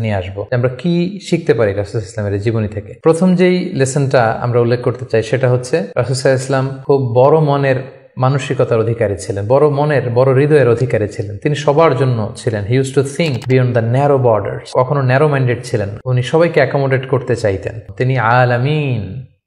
নিয়ে আসবো আমরা কি শিখতে পারি রাসূল ইসলামের জীবনী থেকে। প্রথম যেই লেসনটা আমরা উল্লেখ করতে চাই সেটা হচ্ছে রাসূল ইসলাম খুব বড় মনের মানসিকতার অধিকারী ছিলেন, বড় মনের বড় হৃদয়ের অধিকারী ছিলেন। তিনি সবার জন্য ছিলেন। He use to think beyond the narrow borders. কখনো ন্যারো মাইন্ডেড ছিলেন। উনি সবাইকে অ্যাকোমোডেট করতে চাইতেন। তিনি আলামিন,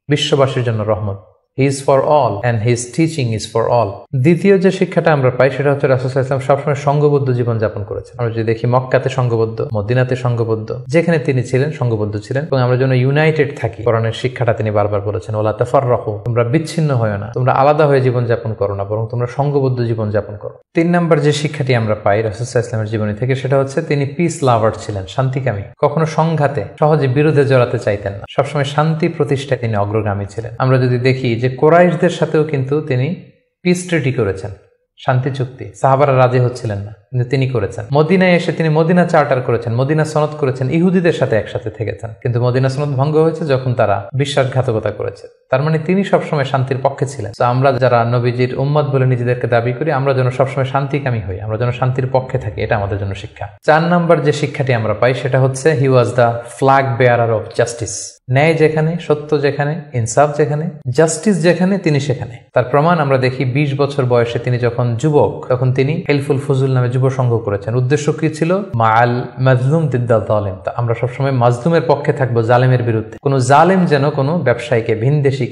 বিশ্ববাসীর জন্য রহমত। He is for all and his teaching is for all. দ্বিতীয় যে শিক্ষাটা আমরা পাই সেটা হচ্ছে রাসূল সাল্লাল্লাহু আলাইহি ওয়াসাল্লাম সবসময় সংঘবদ্ধ জীবন যাপন করেছেন। আমরা যদি দেখি মক্কাতে সংঘবদ্ধ, মদিনাতে সংঘবদ্ধ, যেখানে তিনি ছিলেন সংঘবদ্ধ ছিলেন এবং আমরা যেন ইউনাইটেড থাকি। কোরআনের শিক্ষাটা তিনি বারবার বলেছেন, ওয়ালা তাফাররাকু, তোমরা বিচ্ছিন্ন হয়ো না, তোমরা আলাদা হয়ে জীবন যাপন করো না, বরং তোমরা সংঘবদ্ধ জীবন যাপন করো। 3 নম্বর যে শিক্ষাটি আমরা পাই রাসূল সাল্লাল্লাহু আলাইহি ওয়াসাল্লামের জীবনী থেকে সেটা হচ্ছে তিনি পিস লাভার ছিলেন, শান্তিকামী। কখনো সংঘাতে সহজে বিরোধে জড়াতে চাইতেন না। সবসময় শান্তি প্রতিষ্ঠায় তিনি অগ্রগামী ছিলেন। আমরা যদি দেখি যে কুরাইশদের সাথেও কিন্তু তিনি পিস ট্রিটি করেছেন, শান্তি চুক্তি। সাহাবারা রাজি হচ্ছিলেন না, কিন্তু তিনি করেছেন। মদিনায় এসে তিনি মদিনা চার্টার করেছেন, মদিনা সনদ করেছেন, ইহুদিদের সাথে একসাথে থেকেছেন। কিন্তু মদিনা সনদ ভঙ্গ হয়েছে যখন তারা বিশ্বাসঘাতকতা করেছে। তার মানে তিনি সবসময় শান্তির পক্ষে ছিলেন। তো আমরা যারা নবীজির উম্মত বলে নিজেদেরকে দাবি করি, আমরা যেন সবসময় শান্তিকামী হই, আমরা যেন শান্তির পক্ষে থাকি, এটা আমাদের জন্য শিক্ষা। 4 নম্বর যে শিক্ষাটি আমরা পাই সেটা হচ্ছে he was the flag bearer of justice. ন্যায় যেখানে, সত্য যেখানে, ইনসাফ যেখানে, জাস্টিস যেখানে, তিনি সেখানে। তার প্রমাণ আমরা দেখি 20 বছর বয়সে তিনি যখন যুবক, তখন তিনি হেলফুল ফুজুল নামে যুব সংঘ করেছেন। উদ্দেশ্য কি ছিল? মাআল মাজলুম দিদ্দাল জালিম। আমরা সবসময় মাজলুমের পক্ষে থাকবো, জালেমের বিরুদ্ধে। কোনো জালেম যেন কোনো ব্যবসায়ীকে, ভিনদেশী